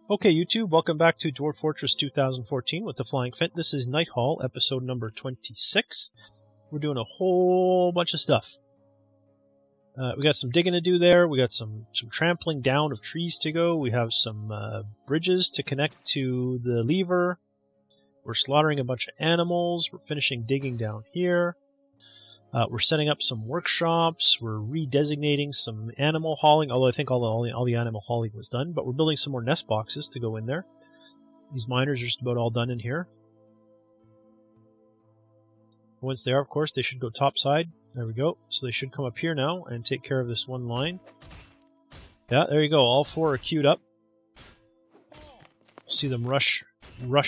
Okay, YouTube, welcome back to Dwarf Fortress 2014 with the Flying Phent. This is Nighthall, episode number 26. We're doing a whole bunch of stuff. We got some digging to do there. We got some trampling down of trees to go. We have some bridges to connect to the lever. We're slaughtering a bunch of animals. We're finishing digging down here. We're setting up some workshops. We're redesignating some animal hauling, although I think all the animal hauling was done. But we're building some more nest boxes to go in there. These miners are just about all done in here. Once they are, of course, they should go topside. There we go. So they should come up here now and take care of this one line. Yeah, there you go. All four are queued up. See them rush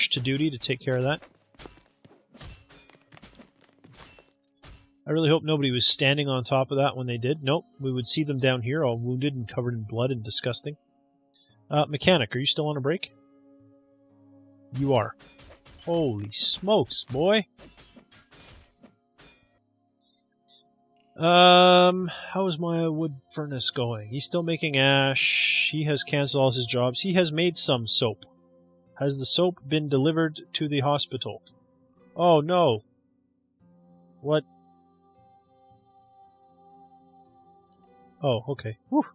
to duty to take care of that. I really hope nobody was standing on top of that when they did. Nope, we would see them down here, all wounded and covered in blood and disgusting. Mechanic, are you still on a break? You are. Holy smokes, boy. How is my wood furnace going? He's still making ash. He has canceled all his jobs. He has made some soap. Has the soap been delivered to the hospital? Oh, no. What? Oh, okay. Whew.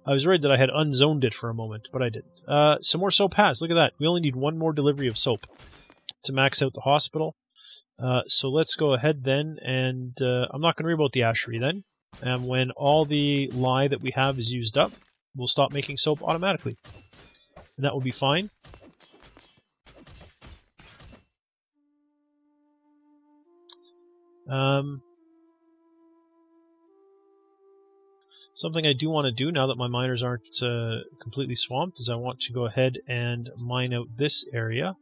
I was worried that I had unzoned it for a moment, but I didn't. Some more soap has. Look at that. We only need one more delivery of soap to max out the hospital. So let's go ahead then, and I'm not going to worry about the ashery then. And when all the lye that we have is used up, we'll stop making soap automatically. And that will be fine. Something I do want to do now that my miners aren't completely swamped is I want to go ahead and mine out this area.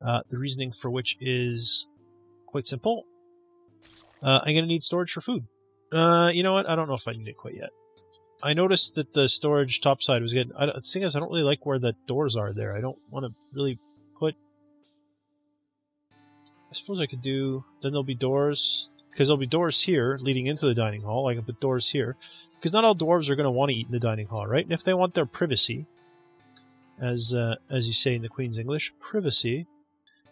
The reasoning for which is quite simple. I'm going to need storage for food. You know what? I don't know if I need it quite yet. I noticed that the storage topside was getting... The thing is, I don't really like where the doors are there. I don't want to really put... I suppose I could do... Then there'll be doors... Because there'll be doors here leading into the dining hall. I can put doors here. Because not all dwarves are going to want to eat in the dining hall, right? And if they want their privacy, as you say in the Queen's English, privacy,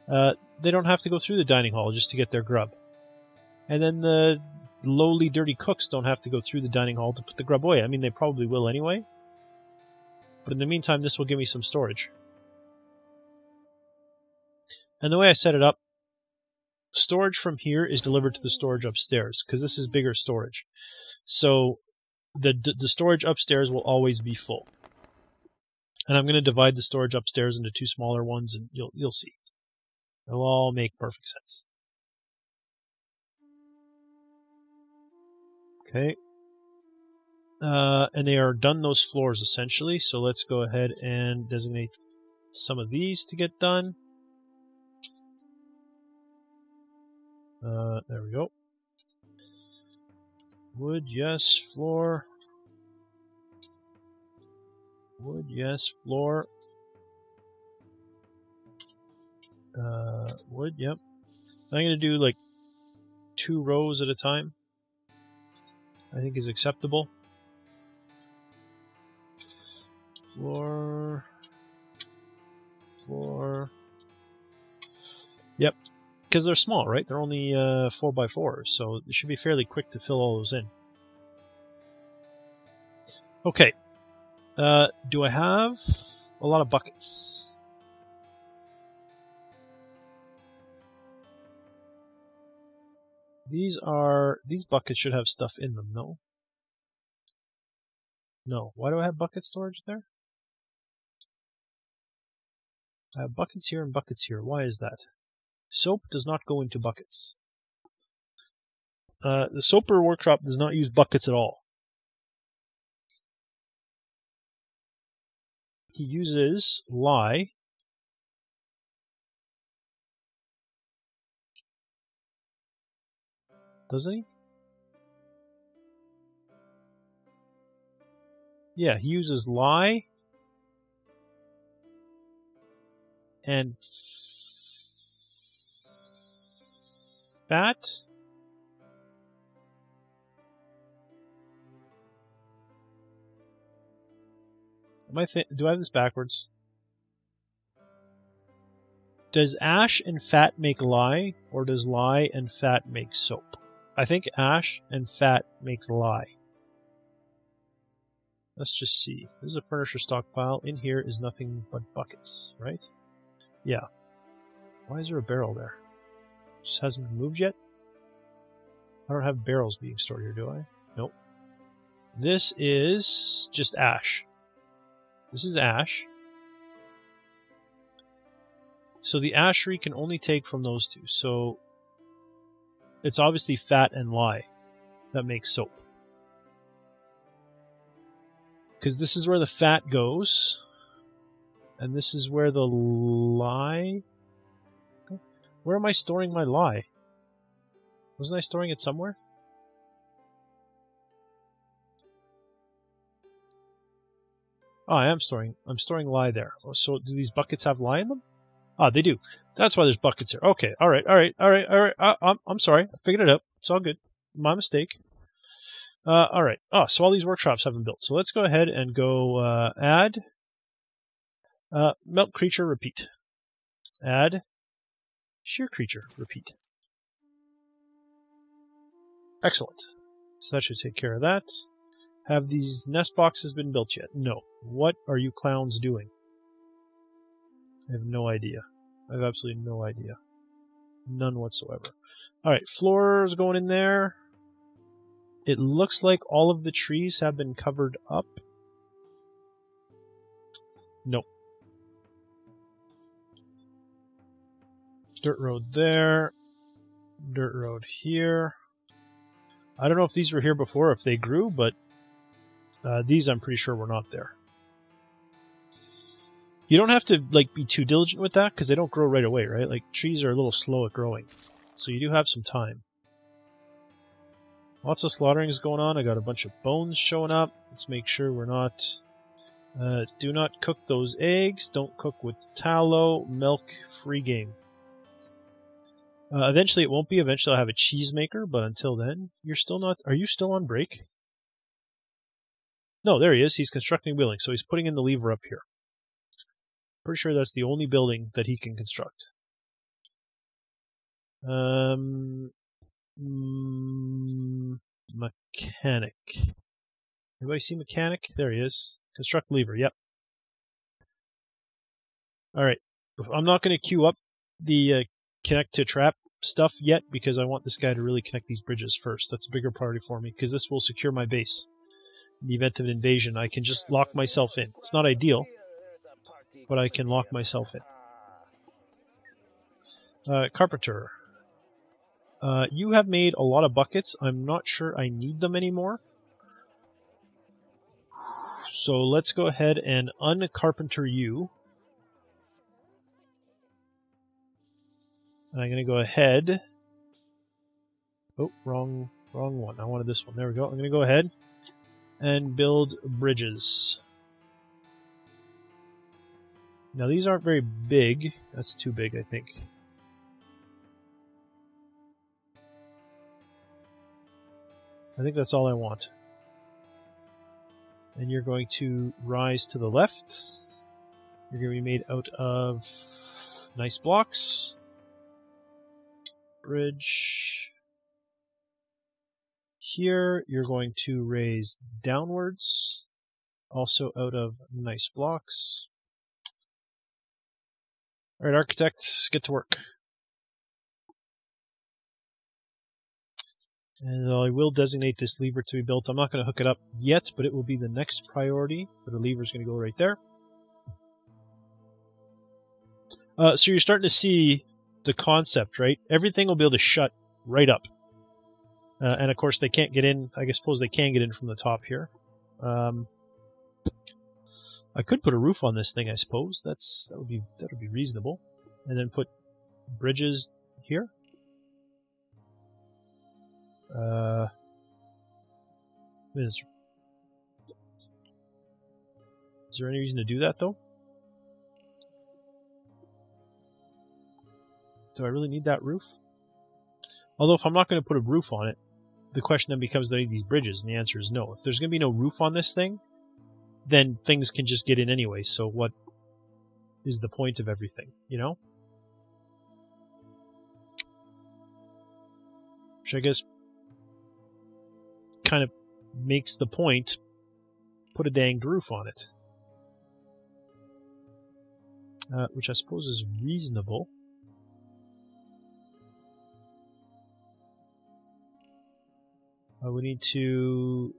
they don't have to go through the dining hall just to get their grub. And then the lowly, dirty cooks don't have to go through the dining hall to put the grub away. I mean, they probably will anyway. But in the meantime, this will give me some storage. And the way I set it up, storage from here is delivered to the storage upstairs, because this is bigger storage. So the storage upstairs will always be full. And I'm going to divide the storage upstairs into two smaller ones, and you'll see. It'll all make perfect sense. Okay. And they are done, those floors, essentially. So let's go ahead and designate some of these to get done. There we go. Wood, yes. Floor. Wood, yes. Floor. Wood, yep. I'm going to do like 2 rows at a time. I think is acceptable. Floor. Floor. Yep. Because they're small, right? They're only 4x4, so it should be fairly quick to fill all those in. Okay. Do I have a lot of buckets? These buckets should have stuff in them, no? No. Why do I have bucket storage there? I have buckets here and buckets here. Why is that? Soap does not go into buckets. The soaper workshop does not use buckets at all. He uses lye. Doesn't he? Yeah, he uses lye and fat. Do I have this backwards? Does ash and fat make lye, or does lye and fat make soap? I think ash and fat makes lye. Let's just see. This is a furniture stockpile. In here is nothing but buckets, right? Yeah. Why is there a barrel there? Just hasn't been moved yet? I don't have barrels being stored here, do I? Nope. This is just ash. This is ash. So the ashery can only take from those two. So it's obviously fat and lye that makes soap. Because this is where the fat goes. And this is where the lye... Where am I storing my lye? Wasn't I storing it somewhere? Oh, I'm storing lye there. So do these buckets have lye in them? Ah, they do. That's why there's buckets here. Okay, all right. I'm sorry. I figured it out. It's all good. My mistake. All right. Oh, so all these workshops have been built. So let's go ahead and go add melt creature, repeat. Add shear creature, repeat. Excellent. So that should take care of that. Have these nest boxes been built yet? No. What are you clowns doing? I have no idea. I have absolutely no idea. None whatsoever. Alright, floors going in there. It looks like all of the trees have been covered up. Nope. Dirt road there. Dirt road here. I don't know if these were here before, if they grew, but these I'm pretty sure were not there. You don't have to be too diligent with that because they don't grow right away, right? Like trees are a little slow at growing, so you do have some time. Lots of slaughtering is going on. I got a bunch of bones showing up. Let's make sure we're not. Do not cook those eggs. Don't cook with tallow. Milk, free game. Eventually it won't be. Eventually I'll have a cheese maker, but until then, you're still not. Are you still on break? No, there he is. He's constructing a building, so he's putting in the lever up here. Pretty sure that's the only building that he can construct. Mechanic. Anybody see mechanic? There he is. Construct lever. Yep. All right. I'm not going to queue up the connect to trap stuff yet because I want this guy to really connect these bridges first. That's a bigger priority for me because this will secure my base. In the event of an invasion, I can just lock myself in. It's not ideal, but I can lock myself in. Carpenter. You have made a lot of buckets. I'm not sure I need them anymore. So let's go ahead and uncarpenter you. And I'm going to go ahead. Oh, wrong one. I wanted this one. There we go. I'm going to go ahead and build bridges. Now these aren't very big. That's too big, I think. I think that's all I want. And you're going to rise to the left. You're going to be made out of nice blocks. Bridge. Here you're going to raise downwards, also out of nice blocks. Alright, architects, get to work. And I will designate this lever to be built. I'm not going to hook it up yet, but it will be the next priority. But the lever is going to go right there. So you're starting to see the concept, right? Everything will be able to shut right up. And of course they can't get in. I suppose they can get in from the top here. I could put a roof on this thing, I suppose. That would be reasonable. And then put bridges here. Is there any reason to do that though? Do I really need that roof? Although if I'm not going to put a roof on it, the question then becomes, do I need these bridges? And the answer is no. If there's going to be no roof on this thing, then things can just get in anyway. So what is the point of everything, you know? Which I guess kind of makes the point. Put a danged roof on it. Which I suppose is reasonable. We need to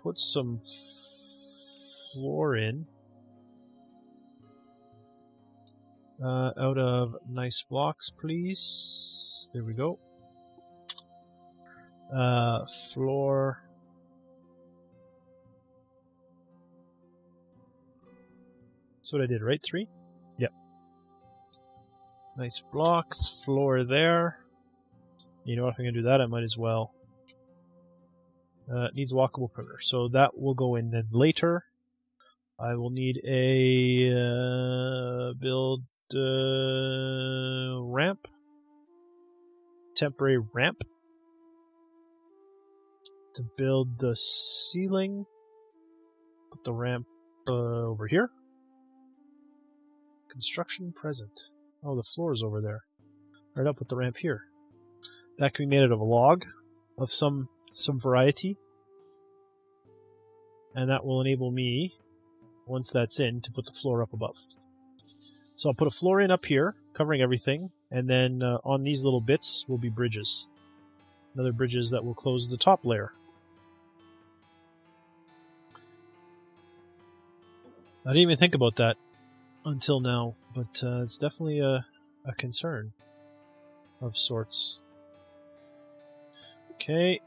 put some floor in out of nice blocks, please. There we go. Floor. That's what I did, right? 3? Yep. Nice blocks, floor there. You know what, if I'm going to do that, I might as well. Needs walkable perimeter, so that will go in then later. I will need a build ramp. Temporary ramp. To build the ceiling. Put the ramp over here. Construction present. Oh, the floor is over there. Alright, I'll put the ramp here. That can be made out of a log of some variety. And that will enable me, once that's in, to put the floor up above. So I'll put a floor in up here, covering everything, and then on these little bits will be bridges. Another bridges that will close the top layer. I didn't even think about that until now, but it's definitely a concern of sorts. Okay,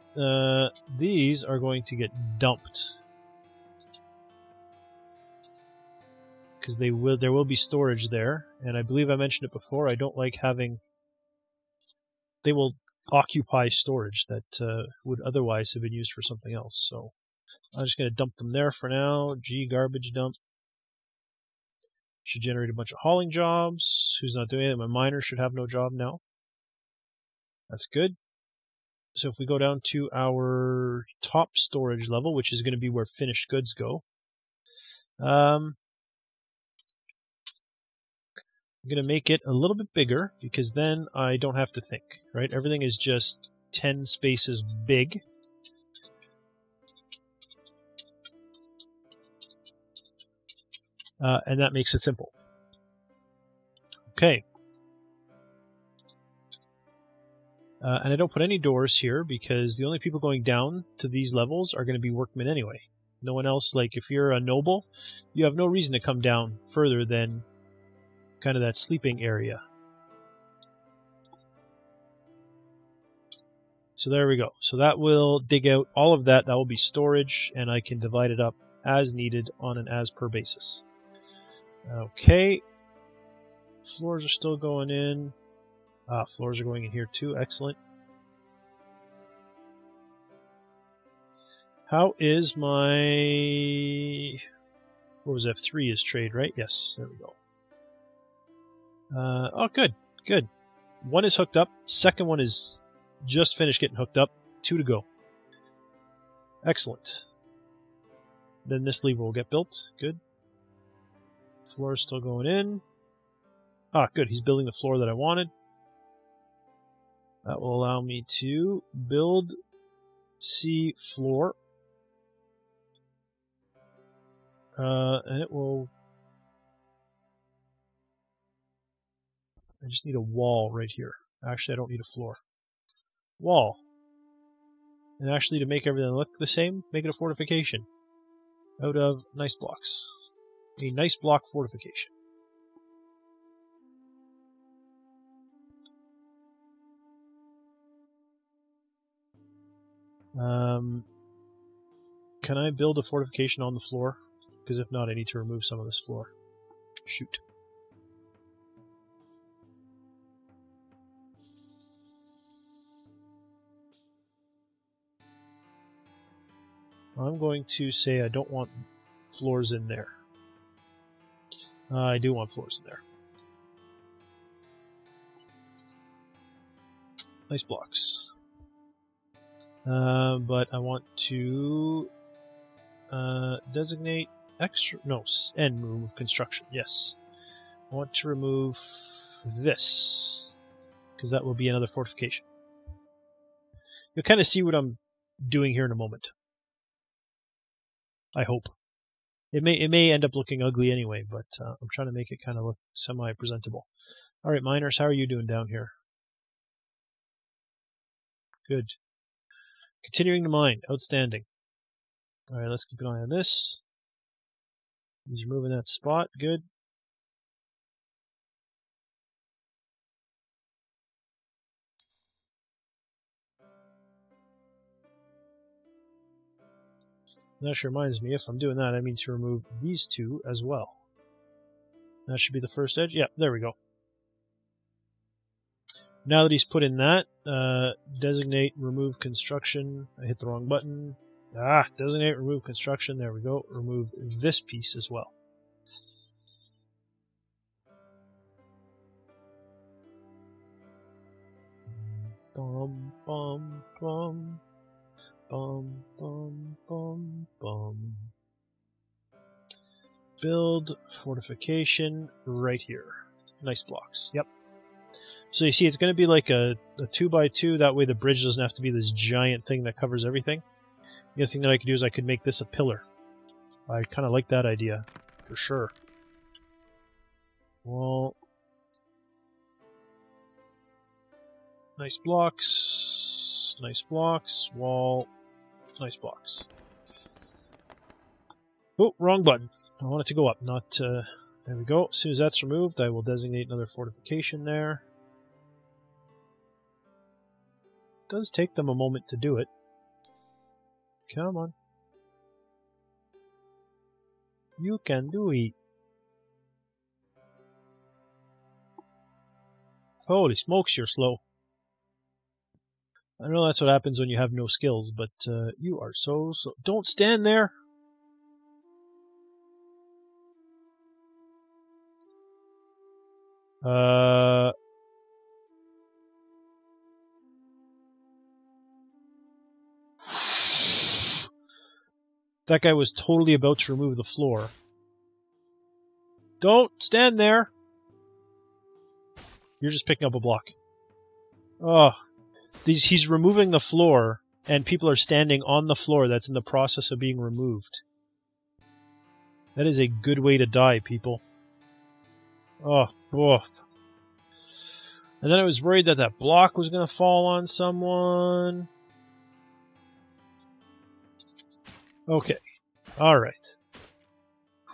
these are going to get dumped. Because there will be storage there, and I believe I mentioned it before, I don't like having... They will occupy storage that would otherwise have been used for something else, so I'm just going to dump them there for now. G garbage dump. Should generate a bunch of hauling jobs. Who's not doing it? My miner should have no job now. That's good. So if we go down to our top storage level, which is going to be where finished goods go, I'm going to make it a little bit bigger, because then I don't have to think, right? Everything is just 10 spaces big. And that makes it simple. Okay. And I don't put any doors here, because the only people going down to these levels are going to be workmen anyway. No one else, like if you're a noble, you have no reason to come down further than kind of that sleeping area. So there we go. So that will dig out all of that. That will be storage, and I can divide it up as needed on an as per basis. Okay. Floors are still going in. Floors are going in here too. Excellent. How is my... What was F3 is trade, right? Yes, there we go. Oh, good. Good. One is hooked up. Second one is just finished getting hooked up. 2 to go. Excellent. Then this lever will get built. Good. Floor is still going in. Ah, good. He's building the floor that I wanted. That will allow me to build C floor. And it will... I just need a wall right here. Actually, I don't need a floor. Wall. And actually, to make everything look the same, make it a fortification. Out of nice blocks. A nice block fortification. Can I build a fortification on the floor? Because if not, I need to remove some of this floor. Shoot. I'm going to say I don't want floors in there. I do want floors in there. Nice blocks. But I want to designate extra... No, and remove construction. Yes. I want to remove this, because that will be another fortification. You'll kind of see what I'm doing here in a moment. I hope. It may end up looking ugly anyway, but I'm trying to make it kind of look semi-presentable. All right, miners, how are you doing down here? Good. Continuing to mine. Outstanding. All right, let's keep an eye on this. He's removing that spot. Good. That actually reminds me, if I'm doing that, I mean to remove these two as well. That should be the first edge. Yeah, there we go. Now that he's put in that, designate, remove construction. I hit the wrong button. Designate, remove construction. There we go. Remove this piece as well. Bum, bum, bum. Bum, bum, bum, bum. Build fortification right here. Nice blocks. Yep. So you see, it's going to be like a 2x2. That way the bridge doesn't have to be this giant thing that covers everything. The other thing that I could do is I could make this a pillar. I kind of like that idea, for sure. Well, nice blocks. Nice blocks. Wall. Nice blocks. Oh, wrong button. I want it to go up, not... there we go. As soon as that's removed, I will designate another fortification there. It does take them a moment to do it. Come on. You can do it. Holy smokes, you're slow. I know that's what happens when you have no skills, but you are so slow. Don't stand there! That guy was totally about to remove the floor. Don't stand there! You're just picking up a block. Oh. He's removing the floor, and people are standing on the floor that's in the process of being removed. That is a good way to die, people. Oh. And then I was worried that that block was going to fall on someone. Okay. Alright.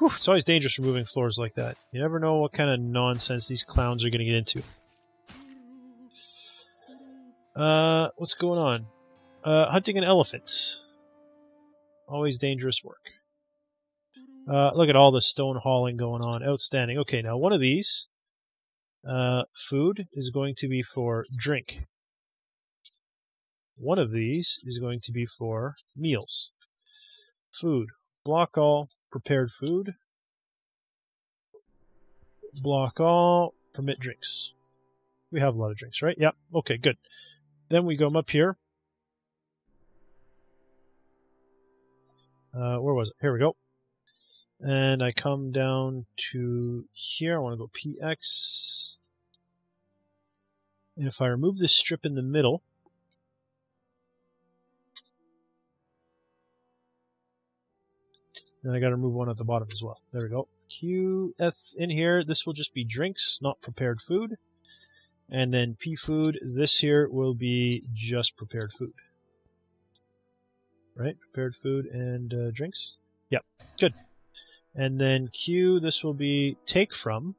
It's always dangerous removing floors like that. You never know what kind of nonsense these clowns are going to get into. What's going on? Hunting an elephant. Always dangerous work. Look at all the stone hauling going on. Outstanding. Okay, now one of these, food, is going to be for drink. One of these is going to be for meals. Food. Block all. Prepared food. Block all. Permit drinks. We have a lot of drinks, right? Yep. Okay, good. Then we go up here. Where was it? Here we go. And I come down to here. I want to go PX. And if I remove this strip in the middle, then I got to remove one at the bottom as well. There we go. QS in here. This will just be drinks, not prepared food. And then P food, this here will be just prepared food. Right? Prepared food and drinks. Yep, good. And then Q, this will be take from.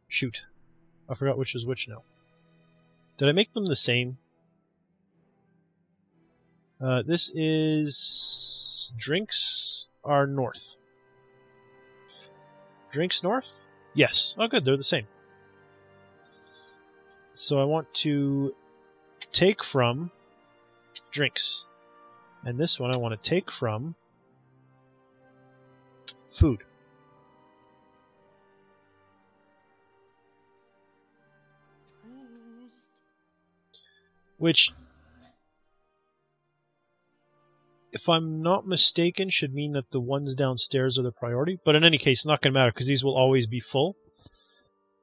Shoot. I forgot which is which now. Did I make them the same? This is... Drinks are north. Drinks north? Yes. Oh, good. They're the same. So I want to take from drinks. And this one I want to take from food. Which... if I'm not mistaken, should mean that the ones downstairs are the priority. But in any case, it's not going to matter because these will always be full.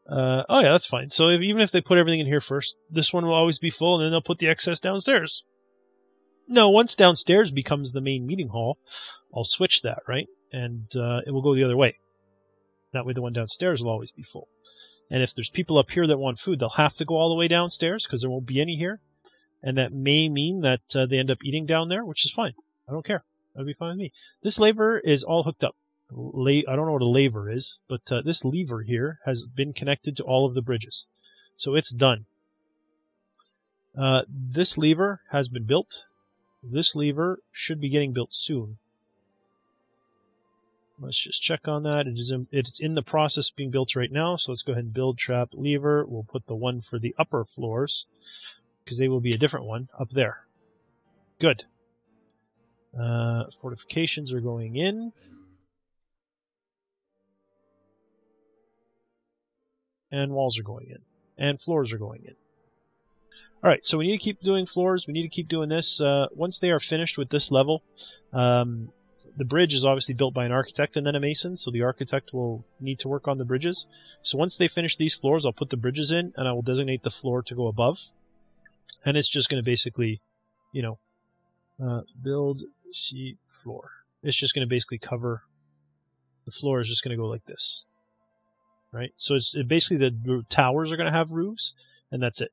Oh yeah, that's fine. So even if they put everything in here first, this one will always be full, and then they'll put the excess downstairs. No, once downstairs becomes the main meeting hall, I'll switch that, right? And it will go the other way. That way the one downstairs will always be full. And if there's people up here that want food, they'll have to go all the way downstairs because there won't be any here. And that may mean that they end up eating down there, which is fine. I don't care. That'll be fine with me. This laver is all hooked up. I don't know what a laver is, but this lever here has been connected to all of the bridges. So it's done. This lever has been built. This lever should be getting built soon. Let's just check on that. It's in the process of being built right now, so let's go ahead and build trap lever. We'll put the one for the upper floors, because they will be a different one up there. Good. Fortifications are going in. And walls are going in. And floors are going in. Alright, so we need to keep doing floors. We need to keep doing this. Once they are finished with this level, the bridge is obviously built by an architect and then a mason, so the architect will need to work on the bridges. So once they finish these floors, I'll put the bridges in, and I will designate the floor to go above. And it's just going to basically, build sheet floor. It's just going to basically cover, the floor is just going to go like this. Right? So it's basically the towers are going to have roofs, and that's it.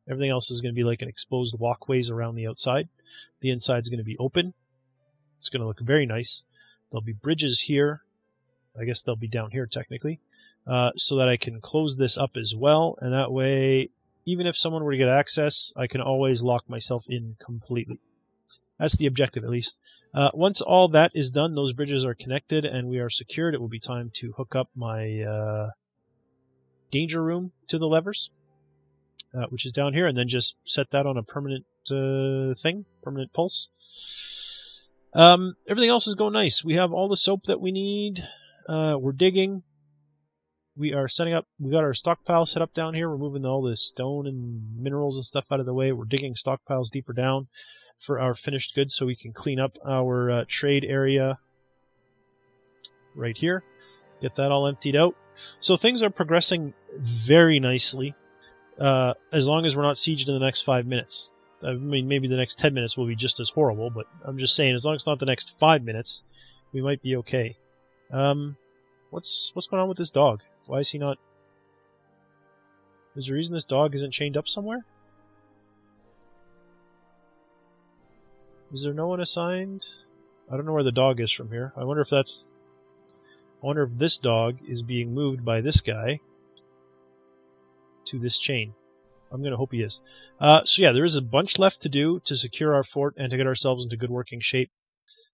Everything else is going to be like an exposed walkways around the outside. The inside is going to be open. It's going to look very nice. There'll be bridges here. I guess they'll be down here technically, so that I can close this up as well, and that way, even if someone were to get access, I can always lock myself in completely. That's the objective, at least. Once all that is done, those bridges are connected and we are secured, it will be time to hook up my danger room to the levers, which is down here, and then just set that on a permanent permanent pulse. Everything else is going nice. We have all the soap that we need. We're digging. We are setting up, we got our stockpile set up down here. We're moving all the stone and minerals and stuff out of the way. We're digging stockpiles deeper down for our finished goods so we can clean up our trade area right here. Get that all emptied out. So things are progressing very nicely, as long as we're not sieged in the next 5 minutes. I mean, maybe the next 10 minutes will be just as horrible, but I'm just saying, as long as it's not the next 5 minutes, we might be okay. What's going on with this dog? Why is he not... Is there a reason this dog isn't chained up somewhere? Is there no one assigned? I don't know where the dog is from here. I wonder if that's... I wonder if this dog is being moved by this guy to this chain. I'm going to hope he is. So yeah, there is a bunch left to do to secure our fort and to get ourselves into good working shape.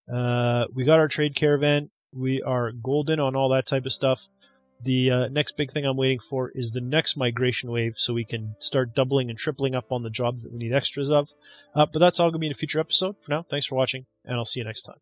We got our trade caravan. We are golden on all that type of stuff. The next big thing I'm waiting for is the next migration wave so we can start doubling and tripling up on the jobs that we need extras of. But that's all going to be in a future episode. For now, thanks for watching, and I'll see you next time.